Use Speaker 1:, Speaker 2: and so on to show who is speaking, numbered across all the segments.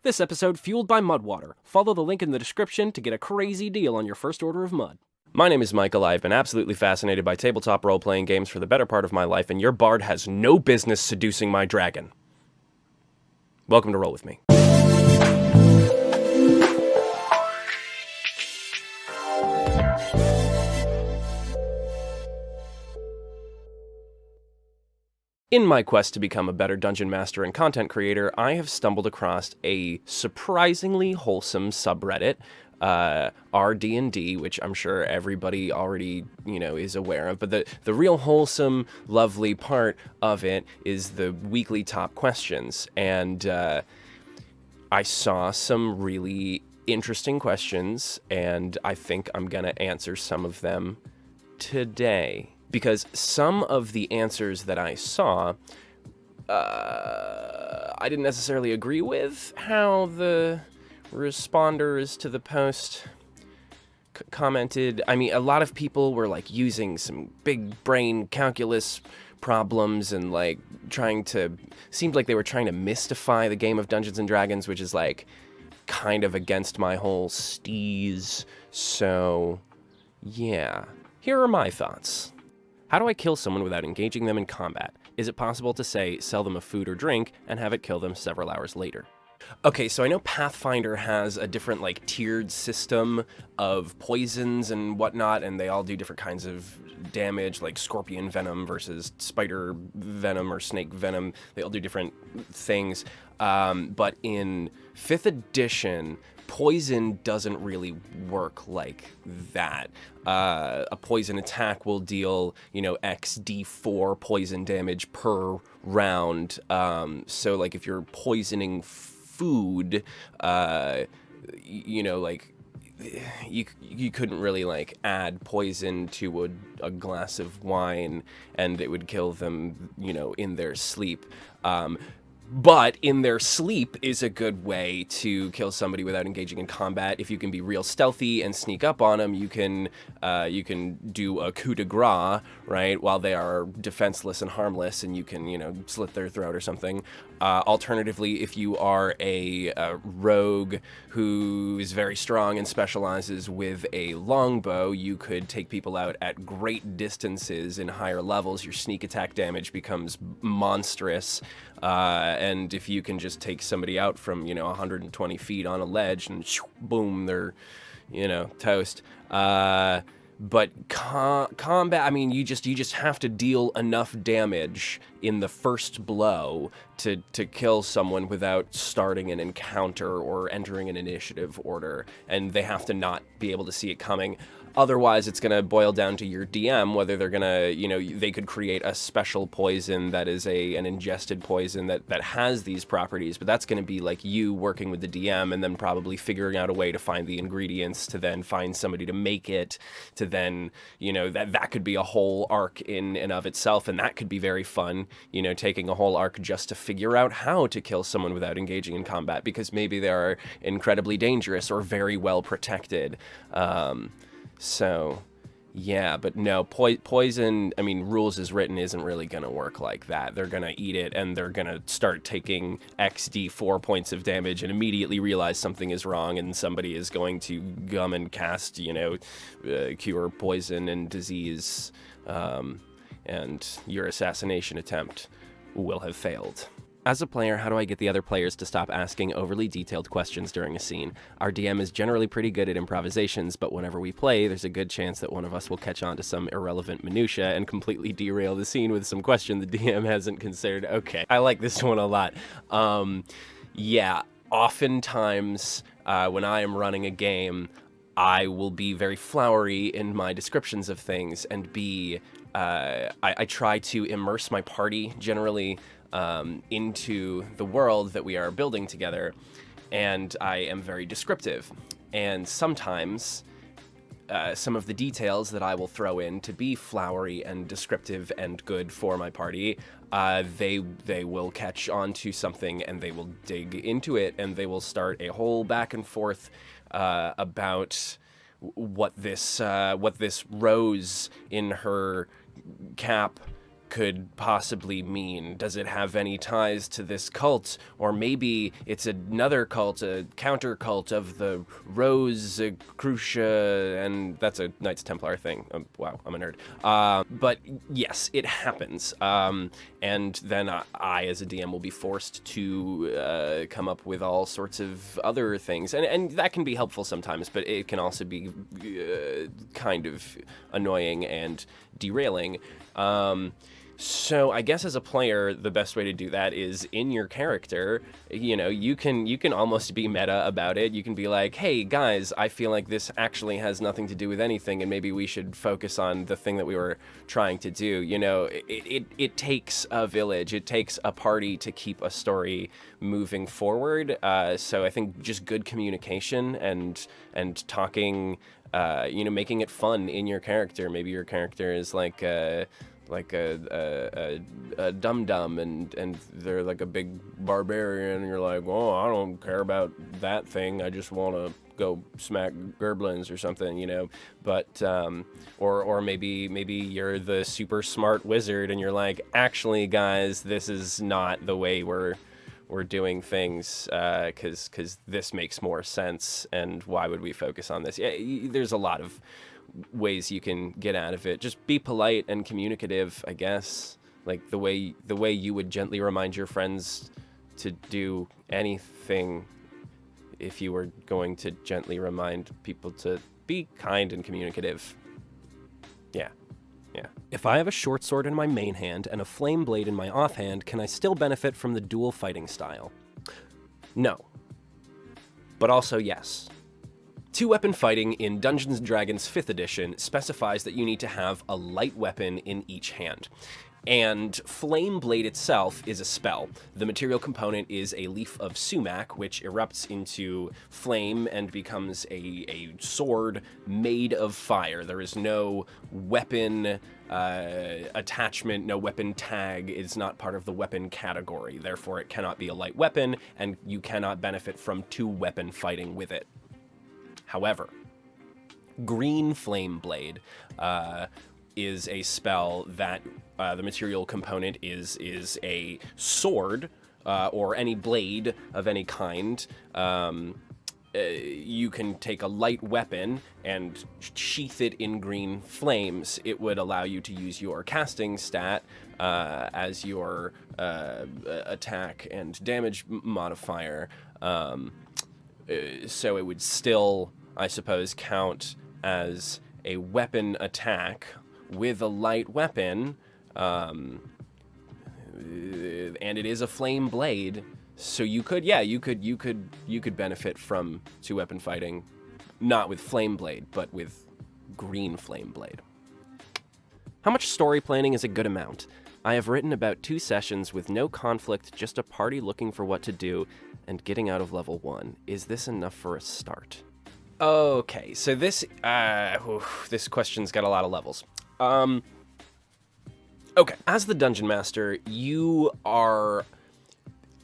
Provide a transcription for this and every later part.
Speaker 1: This episode fueled by Mudwater. Follow the link in the description to get a crazy deal on your first order of mud. My name is Michael. I've been absolutely fascinated by tabletop role-playing games for the better part of my life, and your bard has no business seducing my dragon. Welcome to Roll With Me. In my quest to become a better dungeon master and content creator, I have stumbled across a surprisingly wholesome subreddit, RD&D, which I'm sure everybody already, is aware of. But the real wholesome, lovely part of it is the weekly top questions. And I saw some really interesting questions, and I think I'm going to answer some of them today. Because some of the answers that I saw, I didn't necessarily agree with how the responders to the post commented. I mean, a lot of people were like using some big brain calculus problems and like seemed like they were trying to mystify the game of Dungeons and Dragons, which is like kind of against my whole steez. So yeah, here are my thoughts. How do I kill someone without engaging them in combat? Is it possible to, say, sell them a food or drink and have it kill them several hours later? Okay, so I know Pathfinder has a different, tiered system of poisons and whatnot, and they all do different kinds of damage, like scorpion venom versus spider venom or snake venom. They all do different things. But in 5th edition, poison doesn't really work like that. A poison attack will deal, X D4 poison damage per round. So, if you're poisoning food, you couldn't really, add poison to a glass of wine and it would kill them, in their sleep. But in their sleep is a good way to kill somebody without engaging in combat. If you can be real stealthy and sneak up on them, you can do a coup de grace, right, while they are defenseless and harmless, and you can, slit their throat or something. Alternatively, if you are a rogue who is very strong and specializes with a longbow, you could take people out at great distances in higher levels. Your sneak attack damage becomes monstrous. And if you can just take somebody out from, 120 feet on a ledge and boom, they're, toast. But combat, I mean, you just have to deal enough damage in the first blow to kill someone without starting an encounter or entering an initiative order, and they have to not be able to see it coming. Otherwise, it's going to boil down to your DM, whether they're going to, they could create a special poison that is an ingested poison that has these properties, but that's going to be like you working with the DM and then probably figuring out a way to find the ingredients to then find somebody to make it, to then, that could be a whole arc in and of itself, and that could be very fun, taking a whole arc just to figure out how to kill someone without engaging in combat, because maybe they are incredibly dangerous or very well protected. So, yeah, but no, poison, I mean, rules as written isn't really going to work like that. They're going to eat it, and they're going to start taking XD4 points of damage and immediately realize something is wrong, and somebody is going to come and cast, cure poison and disease, and your assassination attempt will have failed. As a player, how do I get the other players to stop asking overly detailed questions during a scene? Our DM is generally pretty good at improvisations, but whenever we play, there's a good chance that one of us will catch on to some irrelevant minutia and completely derail the scene with some question the DM hasn't considered. Okay, I like this one a lot. Yeah, oftentimes when I am running a game, I will be very flowery in my descriptions of things and I try to immerse my party generally into the world that we are building together, and I am very descriptive. And sometimes some of the details that I will throw in to be flowery and descriptive and good for my party, they will catch on to something and they will dig into it and they will start a whole back and forth about what this rose in her cap could possibly mean. Does it have any ties to this cult? Or maybe it's another cult, a counter cult of the Rosicrucia, and that's a Knights Templar thing. Wow, I'm a nerd. But yes, it happens. And then I, as a DM, will be forced to come up with all sorts of other things. And that can be helpful sometimes, but it can also be kind of annoying and derailing. So I guess as a player, the best way to do that is in your character. You know, you can almost be meta about it. You can be like, hey guys, I feel like this actually has nothing to do with anything, and maybe we should focus on the thing that we were trying to do. You know, it takes a village, it takes a party to keep a story moving forward. So I think just good communication and talking, you know, making it fun in your character. Maybe your character is like a dum-dum and they're like a big barbarian, and you're like, oh, I don't care about that thing, I just want to go smack gerblins or something, you know. But or maybe you're the super smart wizard and you're like, actually guys, this is not the way we're doing things, because this makes more sense, and why would we focus on this? Yeah, there's a lot of ways you can get out of it. Just be polite and communicative, I guess. Like the way you would gently remind your friends to do anything, if you were going to gently remind people to be kind and communicative. Yeah. If I have a short sword in my main hand and a flame blade in my offhand, can I still benefit from the dual fighting style? No. But also yes. Two-weapon fighting in Dungeons & Dragons 5th edition specifies that you need to have a light weapon in each hand. And Flame Blade itself is a spell. The material component is a leaf of sumac, which erupts into flame and becomes a sword made of fire. There is no weapon attachment, no weapon tag. It's not part of the weapon category. Therefore, it cannot be a light weapon, and you cannot benefit from two-weapon fighting with it. However, Green Flame Blade is a spell that the material component is a sword or any blade of any kind. You can take a light weapon and sheath it in green flames. It would allow you to use your casting stat as your attack and damage modifier. So it would still, I suppose, count as a weapon attack with a light weapon, and it is a flame blade. So you could benefit from two-weapon fighting, not with flame blade, but with green flame blade. How much story planning is a good amount? I have written about 2 sessions with no conflict, just a party looking for what to do and getting out of level 1. Is this enough for a start? Okay, so this question's got a lot of levels. Okay, as the Dungeon Master, you are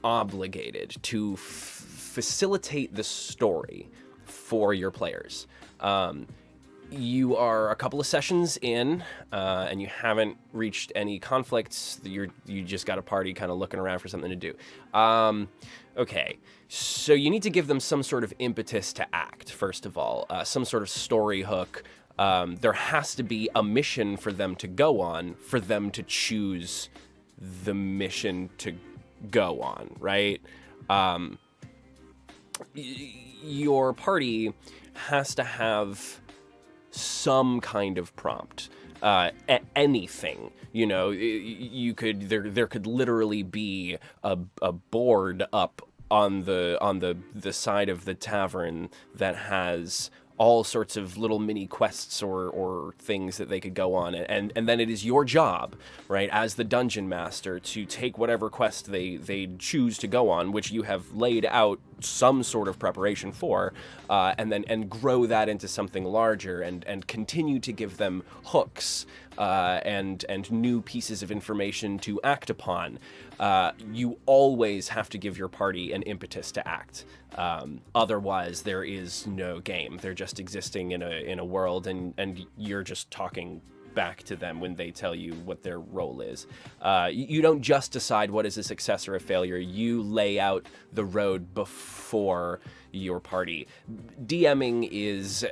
Speaker 1: obligated to facilitate the story for your players. You are a couple of sessions in, and you haven't reached any conflicts. You just got a party kind of looking around for something to do. Okay, so you need to give them some sort of impetus to act, first of all, some sort of story hook. There has to be a mission for them to go on, for them to choose the mission to go on, right? Your party has to have some kind of prompt, anything, you know. You could there could literally be a board up on the side of the tavern that has all sorts of little mini quests or things that they could go on, and then it is your job, right, as the dungeon master, to take whatever quest they choose to go on, which you have laid out some sort of preparation for, and grow that into something larger, and continue to give them hooks and new pieces of information to act upon. You always have to give your party an impetus to act. Otherwise, there is no game. They're just existing in a world, and you're just talking back to them when they tell you what their role is. You don't just decide what is a success or a failure. You lay out the road before your party. DMing is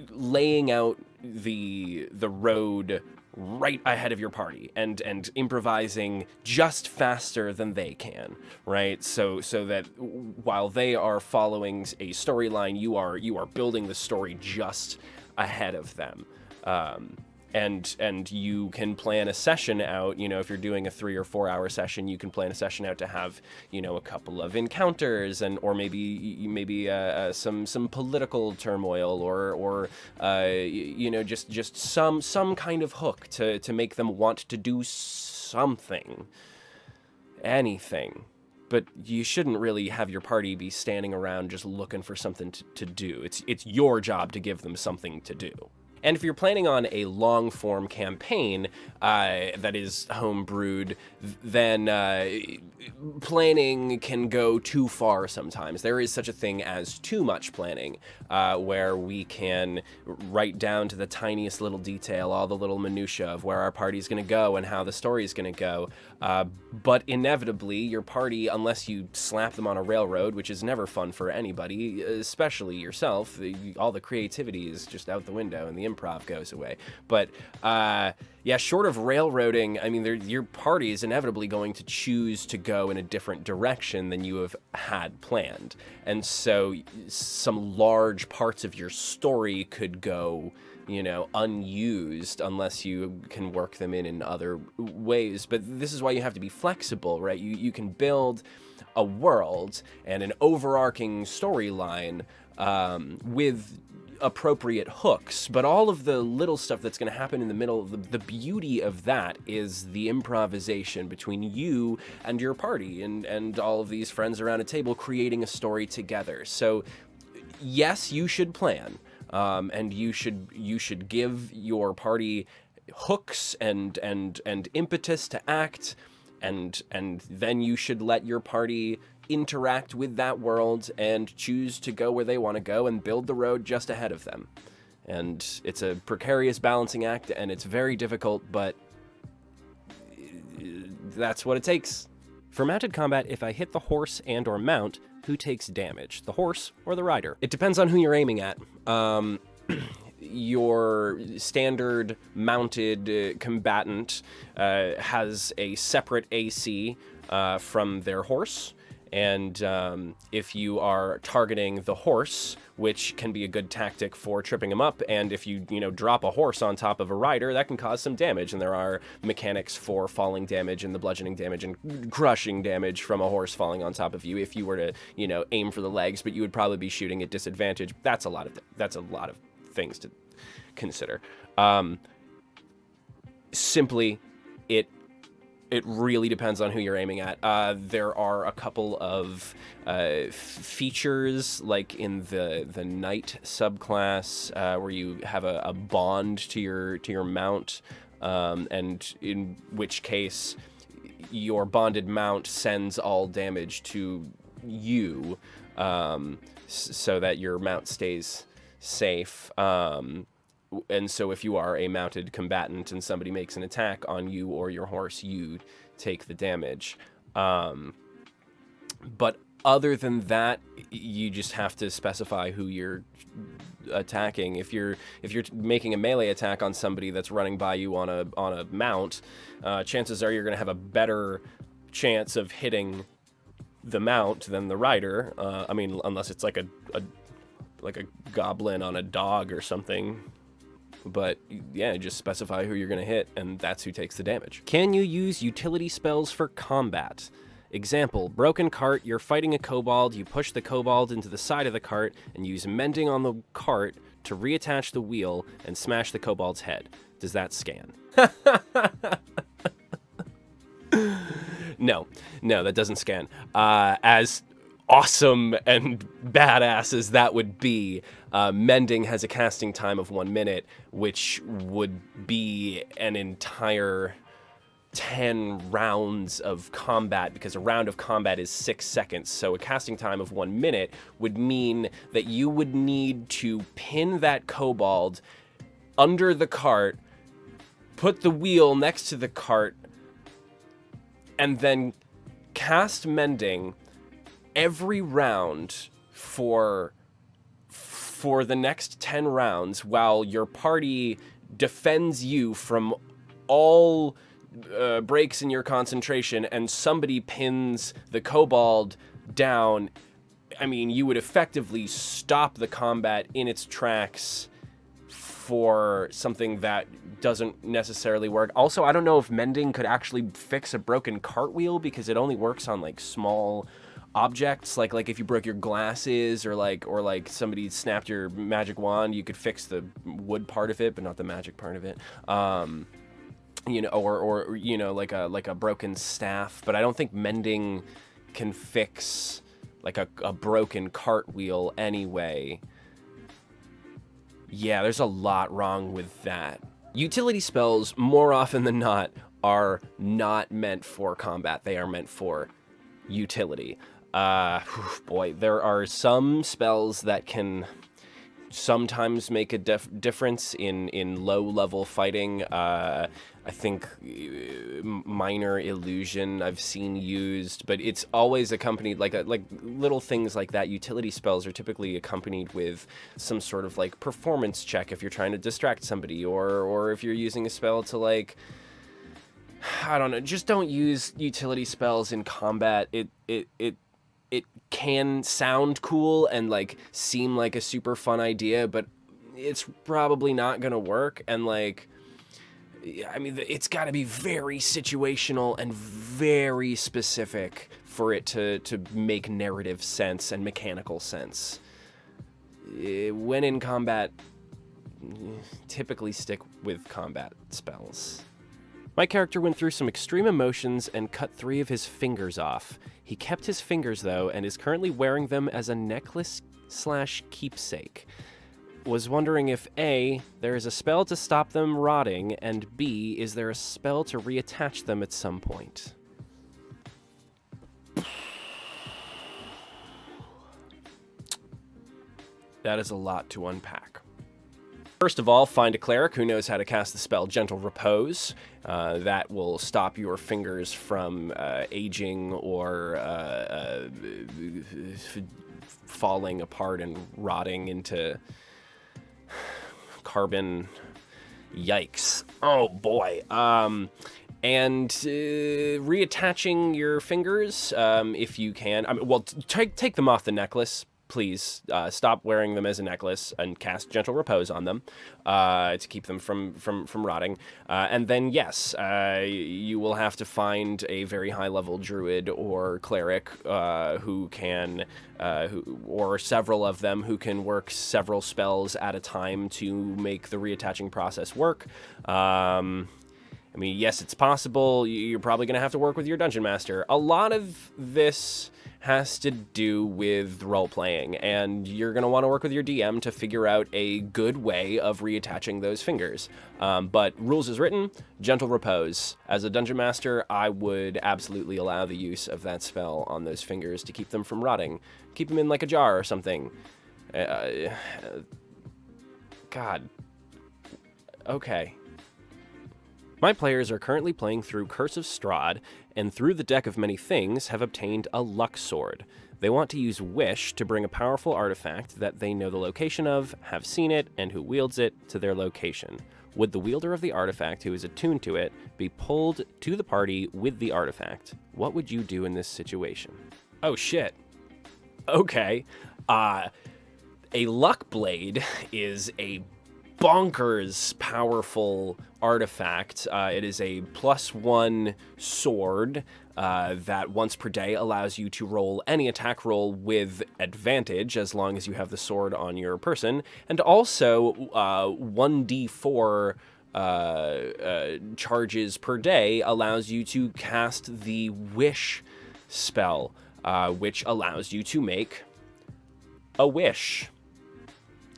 Speaker 1: laying out the road right ahead of your party and improvising just faster than they can, right? So that while they are following a storyline, you are building the story just ahead of them. And you can plan a session out, if you're doing a 3 or 4 hour session, you can plan a session out to have, a couple of encounters or maybe some political turmoil or just some kind of hook to make them want to do something, anything. But you shouldn't really have your party be standing around just looking for something to do. It's your job to give them something to do. And if you're planning on a long-form campaign that is home-brewed, then planning can go too far sometimes. There is such a thing as too much planning, where we can write down to the tiniest little detail all the little minutia of where our party's going to go and how the story's going to go. But inevitably, your party, unless you slap them on a railroad, which is never fun for anybody, especially yourself, all the creativity is just out the window and the improv goes away. But short of railroading, I mean, your party is inevitably going to choose to go in a different direction than you have had planned. And so some large parts of your story could go, unused unless you can work them in other ways. But this is why you have to be flexible, right? You can build a world and an overarching storyline with appropriate hooks, but all of the little stuff that's going to happen in the middle, the beauty of that is the improvisation between you and your party and all of these friends around a table creating a story together. So yes, you should plan, and you should give your party hooks and impetus to act, and then you should let your party interact with that world and choose to go where they want to go and build the road just ahead of them. And it's a precarious balancing act, and it's very difficult, but that's what it takes. For mounted combat, if I hit the horse and or mount, who takes damage, the horse or the rider? It depends on who you're aiming at. Your standard mounted combatant has a separate AC from their horse. And if you are targeting the horse, which can be a good tactic for tripping him up, and if you drop a horse on top of a rider, that can cause some damage. And there are mechanics for falling damage and the bludgeoning damage and crushing damage from a horse falling on top of you. If you were to aim for the legs, but you would probably be shooting at disadvantage. That's a lot of things to consider. Simply, it really depends on who you're aiming at. There are a couple of features, like in the knight subclass, where you have a bond to your mount, and in which case your bonded mount sends all damage to you, so that your mount stays safe. And so if you are a mounted combatant and somebody makes an attack on you or your horse, you take the damage. But other than that, you just have to specify who you're attacking. If you're making a melee attack on somebody that's running by you on a mount, chances are you're going to have a better chance of hitting the mount than the rider. I mean, unless it's like a goblin on a dog or something. But yeah, just specify who you're going to hit, and that's who takes the damage. Can you use utility spells for combat? Example, broken cart, you're fighting a kobold, you push the kobold into the side of the cart, and use mending on the cart to reattach the wheel and smash the kobold's head. Does that scan? No, that doesn't scan. As awesome and badass as that would be, mending has a casting time of 1 minute, which would be an entire 10 rounds of combat, because a round of combat is 6 seconds. So a casting time of 1 minute would mean that you would need to pin that kobold under the cart, put the wheel next to the cart, and then cast Mending every round for the next 10 rounds while your party defends you from all breaks in your concentration, and somebody pins the kobold down. I mean, you would effectively stop the combat in its tracks for something that doesn't necessarily work. Also, I don't know if Mending could actually fix a broken cartwheel, because it only works on like small objects, like if you broke your glasses, or like somebody snapped your magic wand, you could fix the wood part of it, but not the magic part of it. You know, or you know, like a broken staff. But I don't think Mending can fix like a broken cartwheel anyway. Yeah, there's a lot wrong with that. Utility spells, more often than not, are not meant for combat. They are meant for utility. Boy, there are some spells that can sometimes make a difference in low-level fighting. I think minor illusion I've seen used, but it's always accompanied, like little things like that. Utility spells are typically accompanied with some sort of like performance check if you're trying to distract somebody, or if you're using a spell to like, I don't know, just don't use utility spells in combat. It can sound cool and like seem like a super fun idea, but it's probably not gonna work. And like, I mean, it's got to be very situational and very specific for it to make narrative sense and mechanical sense. When in combat, typically stick with combat spells. My character went through some extreme emotions and cut 3 of his fingers off. He kept his fingers, though, and is currently wearing them as a necklace/keepsake. Was wondering if A, there is a spell to stop them rotting, and B, is there a spell to reattach them at some point? That is a lot to unpack. First of all, find a cleric who knows how to cast the spell Gentle Repose. That will stop your fingers from aging or falling apart and rotting into carbon. Yikes. Oh boy. And reattaching your fingers, if you can. I mean, well, take them off the necklace, please. Stop wearing them as a necklace and cast Gentle Repose on them to keep them from rotting. And then, yes, you will have to find a very high-level druid or cleric who can, or several of them who can work several spells at a time to make the reattaching process work. I mean, yes, it's possible. You're probably going to have to work with your dungeon master. A lot of this has to do with role-playing, and you're going to want to work with your DM to figure out a good way of reattaching those fingers. But rules as written, Gentle Repose. As a dungeon master, I would absolutely allow the use of that spell on those fingers to keep them from rotting. Keep them in like a jar or something. God. Okay. My players are currently playing through Curse of Strahd, and through the Deck of Many Things have obtained a Luck Sword. They want to use Wish to bring a powerful artifact that they know the location of, have seen it, and who wields it to their location. Would the wielder of the artifact who is attuned to it be pulled to the party with the artifact? What would you do in this situation? Oh shit. Okay. A Luck Blade is a bonkers powerful artifact. It is a +1 sword that once per day allows you to roll any attack roll with advantage as long as you have the sword on your person, and also 1d4 charges per day allows you to cast the Wish spell, which allows you to make a wish.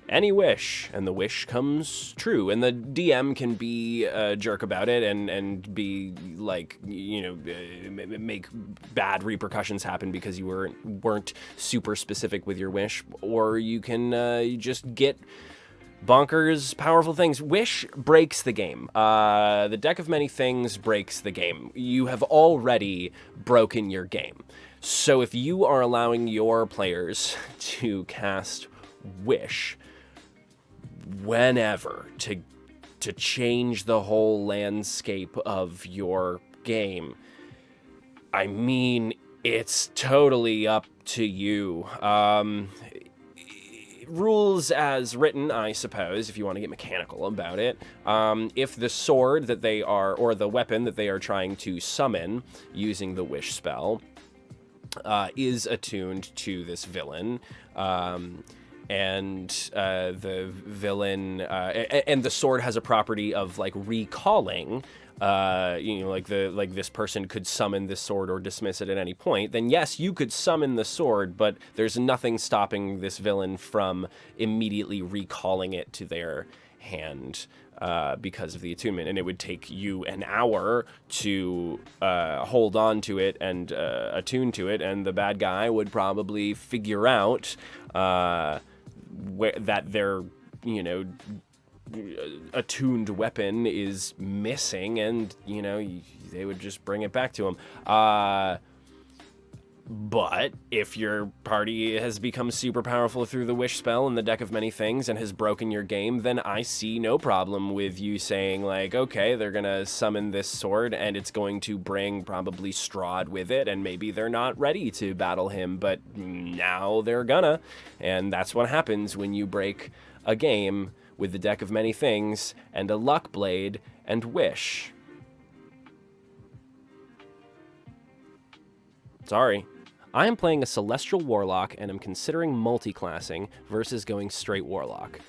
Speaker 1: Any wish, and the wish comes true. And the DM can be a jerk about it and be like, you know, make bad repercussions happen because you weren't super specific with your wish. Or you can just get bonkers, powerful things. Wish breaks the game. The Deck of Many Things breaks the game. You have already broken your game. So if you are allowing your players to cast Wish whenever to change the whole landscape of your game, I mean, it's totally up to you. Rules as written, I suppose, if you want to get mechanical about it. If the sword that they are, or the weapon that they are trying to summon using the Wish spell, is attuned to this villain, and the villain, and the sword has a property of like recalling, like this person could summon this sword or dismiss it at any point, then yes, you could summon the sword, but there's nothing stopping this villain from immediately recalling it to their hand, because of the attunement, and it would take you an hour to hold on to it and attune to it, and the bad guy would probably figure out that their, attuned weapon is missing, and they would just bring it back to him. But if your party has become super powerful through the Wish spell and the Deck of Many Things and has broken your game, then I see no problem with you saying, like, okay, they're gonna summon this sword and it's going to bring probably Strahd with it, and maybe they're not ready to battle him, but now they're gonna. And that's what happens when you break a game with the Deck of Many Things and a Luck Blade and Wish. Sorry. I am playing a Celestial Warlock and am considering multi-classing versus going straight Warlock.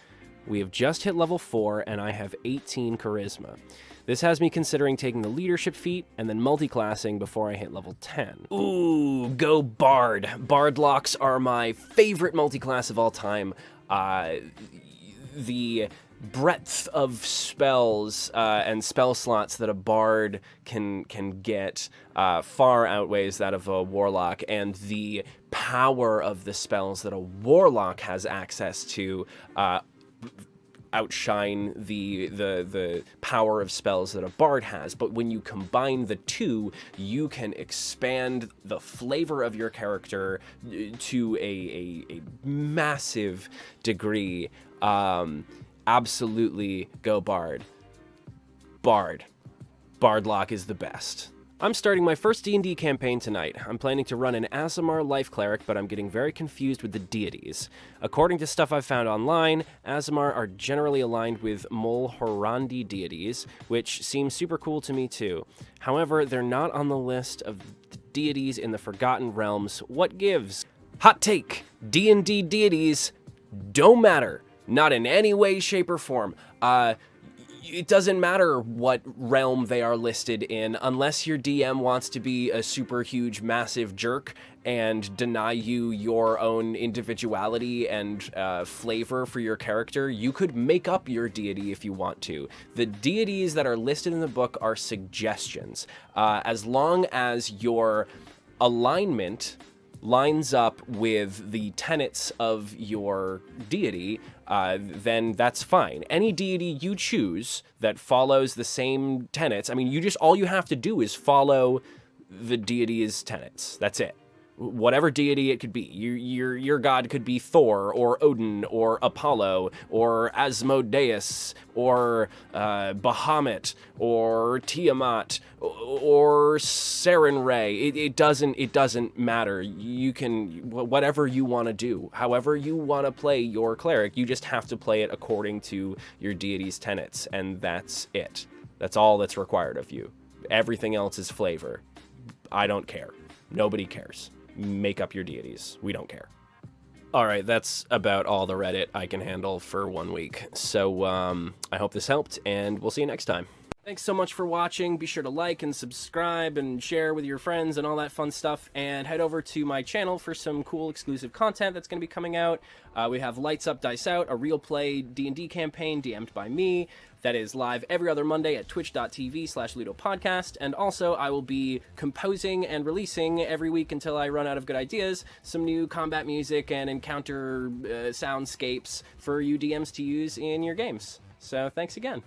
Speaker 1: We have just hit level 4 and I have 18 Charisma. This has me considering taking the leadership feat and then multi-classing before I hit level 10. Ooh, go Bard. Bardlocks are my favorite multi-class of all time. The breadth of spells and spell slots that a bard can get far outweighs that of a warlock, and the power of the spells that a warlock has access to outshine the power of spells that a bard has. But when you combine the two, you can expand the flavor of your character to a massive degree. Absolutely go Bard. Bardlock is the best. I'm starting my first D&D campaign tonight. I'm planning to run an Aasimar Life Cleric, but I'm getting very confused with the deities. According to stuff I've found online, Aasimar are generally aligned with Mulhorandi deities, which seems super cool to me too. However, they're not on the list of the deities in the Forgotten Realms. What gives? Hot take! D&D deities don't matter. Not in any way, shape, or form. It doesn't matter what realm they are listed in, unless your DM wants to be a super huge, massive jerk and deny you your own individuality and flavor for your character. You could make up your deity if you want to. The deities that are listed in the book are suggestions. As long as your alignment lines up with the tenets of your deity, then that's fine. Any deity you choose that follows the same tenets, I mean, all you have to do is follow the deity's tenets. That's it. Whatever deity it could be. Your god could be Thor, or Odin, or Apollo, or Asmodeus, or Bahamut, or Tiamat, or Sarenrae. It doesn't matter. You can, whatever you want to do, however you want to play your cleric, you just have to play it according to your deity's tenets, and that's it. That's all that's required of you. Everything else is flavor. I don't care. Nobody cares. Make up your deities. We don't care. All right, that's about all the Reddit I can handle for 1 week. So I hope this helped, and we'll see you next time. Thanks so much for watching. Be sure to like and subscribe and share with your friends and all that fun stuff. And head over to my channel for some cool exclusive content that's going to be coming out. We have Lights Up, Dice Out, a real play D&D campaign DM'd by me that is live every other Monday at twitch.tv/ludopodcast. And also, I will be composing and releasing every week until I run out of good ideas some new combat music and encounter soundscapes for you DMs to use in your games. So thanks again.